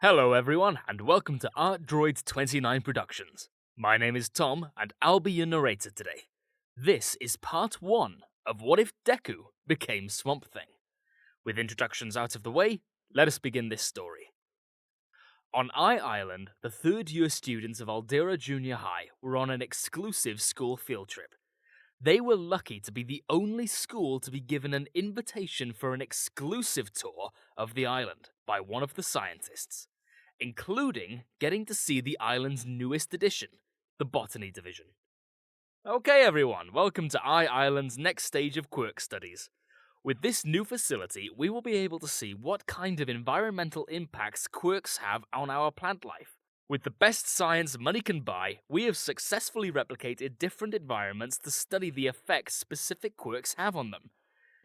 Hello everyone, and welcome to Art Droid 29 Productions. My name is Tom, and I'll be your narrator today. This is part 1 of What If Deku Became Swamp Thing. With introductions out of the way, let us begin this story. On Island, the third-year students of Aldera Junior High were on an exclusive school field trip. They were lucky to be the only school to be given an invitation for an exclusive tour of the island by one of the scientists, including getting to see the island's newest addition, the Botany Division. Okay everyone, welcome to Island's next stage of quirk studies. With this new facility, we will be able to see what kind of environmental impacts quirks have on our plant life. With the best science money can buy, we have successfully replicated different environments to study the effects specific quirks have on them.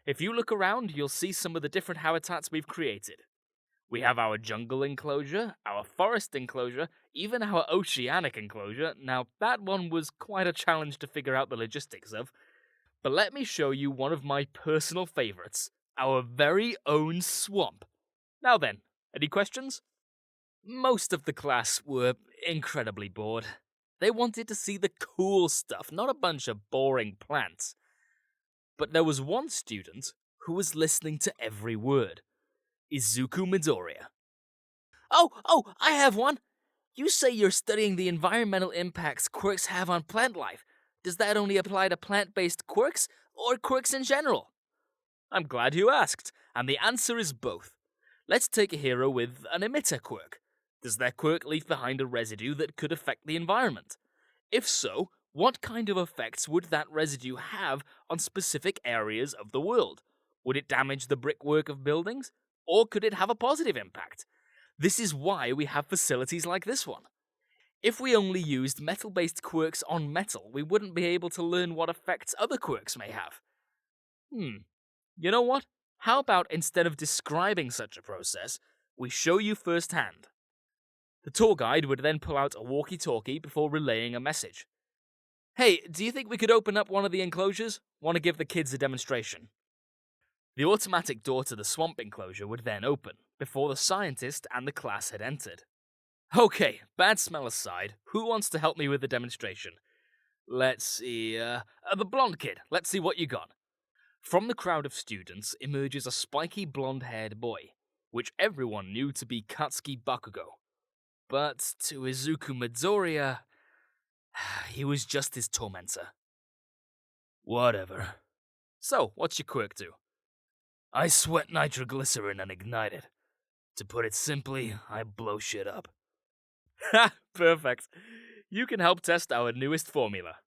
If you look around, you'll see some of the different habitats we've created. We have our jungle enclosure, our forest enclosure, even our oceanic enclosure. Now, that one was quite a challenge to figure out the logistics of. But let me show you one of my personal favorites, our very own swamp. Now then, any questions? Most of the class were incredibly bored. They wanted to see the cool stuff, not a bunch of boring plants. But there was one student who was listening to every word. Izuku Midoriya. Oh, I have one! You say you're studying the environmental impacts quirks have on plant life. Does that only apply to plant-based quirks, or quirks in general? I'm glad you asked, and the answer is both. Let's take a hero with an emitter quirk. Does their quirk leave behind a residue that could affect the environment? If so, what kind of effects would that residue have on specific areas of the world? Would it damage the brickwork of buildings? Or could it have a positive impact? This is why we have facilities like this one. If we only used metal-based quirks on metal, we wouldn't be able to learn what effects other quirks may have. You know what? How about instead of describing such a process, we show you firsthand? The tour guide would then pull out a walkie-talkie before relaying a message. Hey, do you think we could open up one of the enclosures? Want to give the kids a demonstration? The automatic door to the swamp enclosure would then open, before the scientist and the class had entered. Okay, bad smell aside, who wants to help me with the demonstration? Let's see, the blonde kid, let's see what you got. From the crowd of students emerges a spiky blonde-haired boy, which everyone knew to be Katsuki Bakugo. But to Izuku Midoriya, he was just his tormentor. Whatever. So, what's your quirk do? I sweat nitroglycerin and ignite it. To put it simply, I blow shit up. Ha! Perfect. You can help test our newest formula.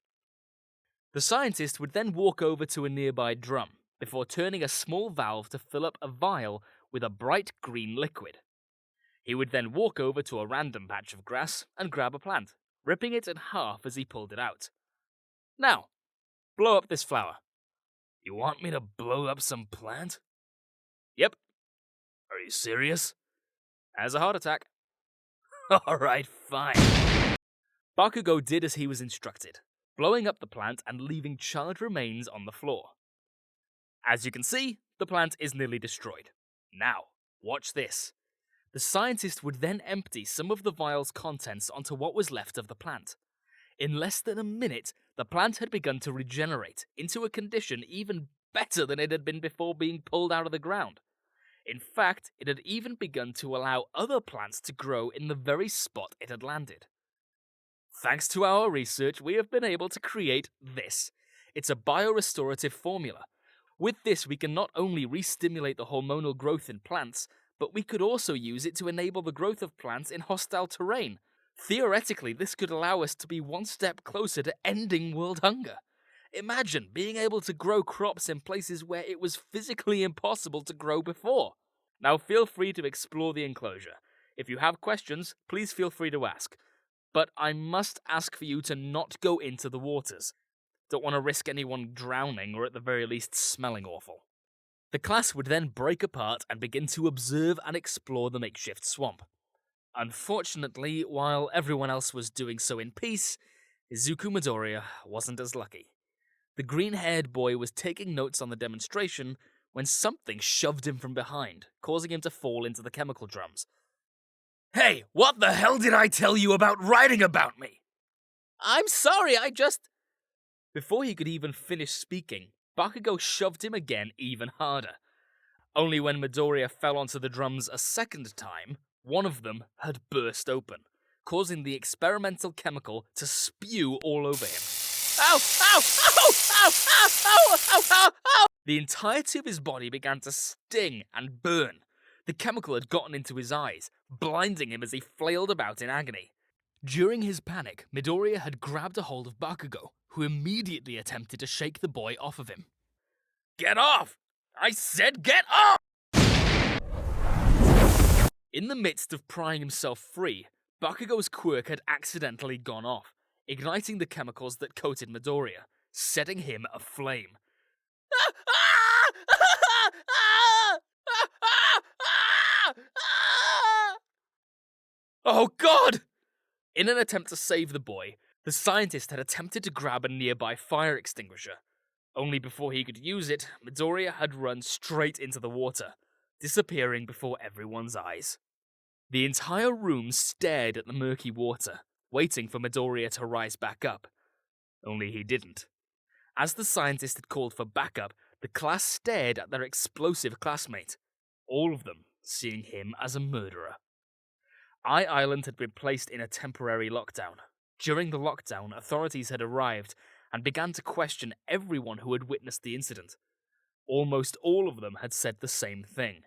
The scientist would then walk over to a nearby drum, before turning a small valve to fill up a vial with a bright green liquid. He would then walk over to a random patch of grass and grab a plant, ripping it in half as he pulled it out. Now, blow up this flower. You want me to blow up some plant? Yep. Are you serious? Has a heart attack. Alright, fine. Bakugo did as he was instructed, blowing up the plant and leaving charred remains on the floor. As you can see, the plant is nearly destroyed. Now, watch this. The scientist would then empty some of the vial's contents onto what was left of the plant. In less than a minute, the plant had begun to regenerate into a condition even better than it had been before being pulled out of the ground. In fact, it had even begun to allow other plants to grow in the very spot it had landed. Thanks to our research, we have been able to create this. It's a biorestorative formula. With this, we can not only re-stimulate the hormonal growth in plants, but we could also use it to enable the growth of plants in hostile terrain. Theoretically, this could allow us to be one step closer to ending world hunger. Imagine being able to grow crops in places where it was physically impossible to grow before. Now feel free to explore the enclosure. If you have questions, please feel free to ask. But I must ask for you to not go into the waters. Don't want to risk anyone drowning or at the very least smelling awful. The class would then break apart and begin to observe and explore the makeshift swamp. Unfortunately, while everyone else was doing so in peace, Izuku Midoriya wasn't as lucky. The green-haired boy was taking notes on the demonstration when something shoved him from behind, causing him to fall into the chemical drums. Hey, what the hell did I tell you about writing about me? I'm sorry, Before he could even finish speaking, Bakugo shoved him again even harder. Only when Midoriya fell onto the drums a second time, one of them had burst open, causing the experimental chemical to spew all over him. Ow! Ow! Ow! Ow! Ow! Ow! Ow! Ow! Ow! The entirety of his body began to sting and burn. The chemical had gotten into his eyes, blinding him as he flailed about in agony. During his panic, Midoriya had grabbed a hold of Bakugo, who immediately attempted to shake the boy off of him. Get off! I said get off! In the midst of prying himself free, Bakugo's quirk had accidentally gone off, igniting the chemicals that coated Midoriya, setting him aflame. Oh God! In an attempt to save the boy, the scientist had attempted to grab a nearby fire extinguisher. Only before he could use it, Midoriya had run straight into the water, disappearing before everyone's eyes. The entire room stared at the murky water, waiting for Midoriya to rise back up. Only he didn't. As the scientist had called for backup, the class stared at their explosive classmate, all of them seeing him as a murderer. Island had been placed in a temporary lockdown. During the lockdown, authorities had arrived and began to question everyone who had witnessed the incident. Almost all of them had said the same thing.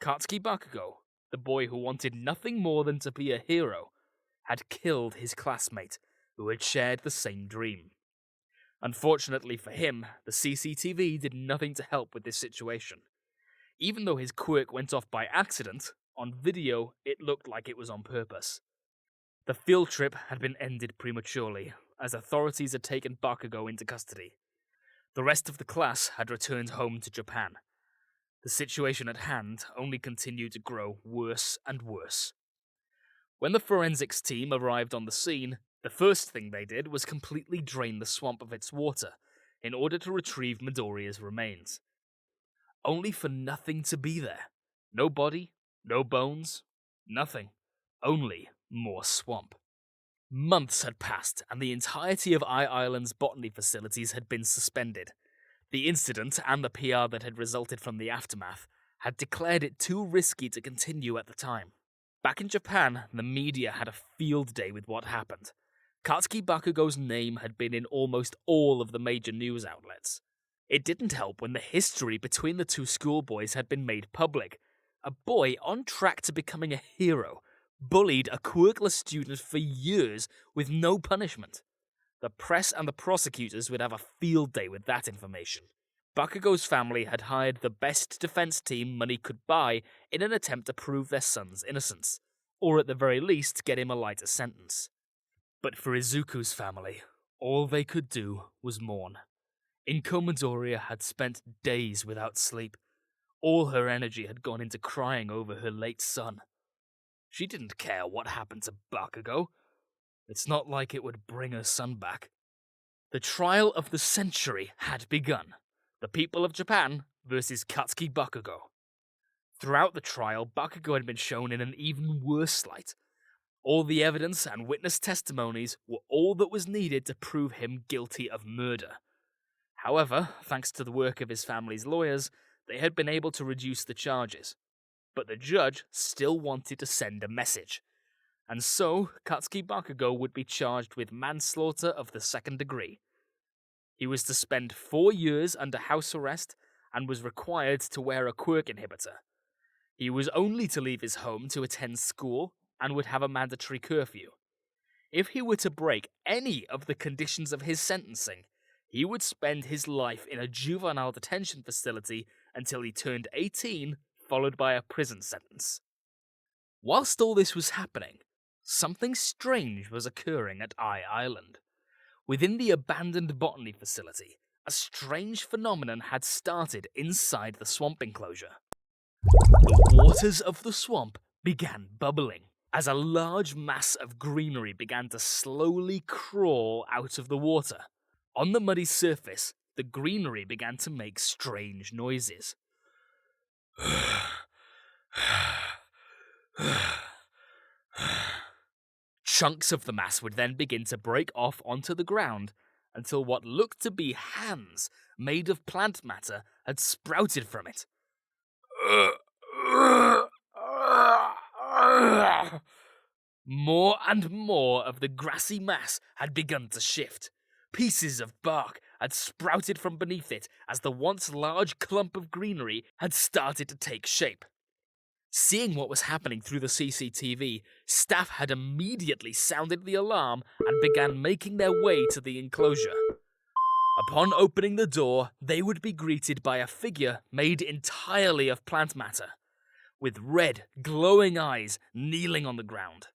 Katsuki Bakugo, the boy who wanted nothing more than to be a hero, had killed his classmate, who had shared the same dream. Unfortunately for him, the CCTV did nothing to help with this situation. Even though his quirk went off by accident, on video it looked like it was on purpose. The field trip had been ended prematurely, as authorities had taken Bakugo into custody. The rest of the class had returned home to Japan. The situation at hand only continued to grow worse and worse. When the forensics team arrived on the scene, the first thing they did was completely drain the swamp of its water in order to retrieve Midoriya's remains. Only for nothing to be there. No body, no bones, nothing. Only more swamp. Months had passed, and the entirety of Island's botany facilities had been suspended. The incident, and the PR that had resulted from the aftermath, had declared it too risky to continue at the time. Back in Japan, the media had a field day with what happened. Katsuki Bakugo's name had been in almost all of the major news outlets. It didn't help when the history between the two schoolboys had been made public. A boy on track to becoming a hero bullied a quirkless student for years with no punishment. The press and the prosecutors would have a field day with that information. Bakugo's family had hired the best defense team money could buy in an attempt to prove their son's innocence, or at the very least get him a lighter sentence. But for Izuku's family, all they could do was mourn. Inko Midoriya had spent days without sleep. All her energy had gone into crying over her late son. She didn't care what happened to Bakugo. It's not like it would bring her son back. The trial of the century had begun. The people of Japan versus Katsuki Bakugo. Throughout the trial, Bakugo had been shown in an even worse light. All the evidence and witness testimonies were all that was needed to prove him guilty of murder. However, thanks to the work of his family's lawyers, they had been able to reduce the charges. But the judge still wanted to send a message. And so, Katsuki Bakugo would be charged with manslaughter of the second degree. He was to spend 4 years under house arrest and was required to wear a quirk inhibitor. He was only to leave his home to attend school and would have a mandatory curfew. If he were to break any of the conditions of his sentencing, he would spend his life in a juvenile detention facility until he turned 18, followed by a prison sentence. Whilst all this was happening, something strange was occurring at Island. Within the abandoned botany facility, a strange phenomenon had started inside the swamp enclosure. The waters of the swamp began bubbling as a large mass of greenery began to slowly crawl out of the water. On the muddy surface, the greenery began to make strange noises. Chunks of the mass would then begin to break off onto the ground until what looked to be hands made of plant matter had sprouted from it. More and more of the grassy mass had begun to shift. Pieces of bark had sprouted from beneath it as the once large clump of greenery had started to take shape. Seeing what was happening through the CCTV, staff had immediately sounded the alarm and began making their way to the enclosure. Upon opening the door, they would be greeted by a figure made entirely of plant matter, with red, glowing eyes kneeling on the ground.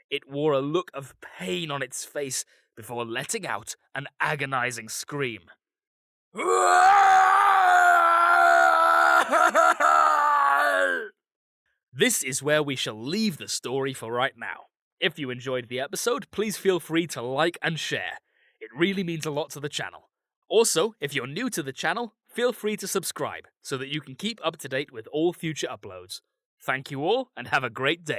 It wore a look of pain on its face before letting out an agonizing scream. This is where we shall leave the story for right now. If you enjoyed the episode, please feel free to like and share. It really means a lot to the channel. Also, if you're new to the channel, feel free to subscribe so that you can keep up to date with all future uploads. Thank you all, and have a great day.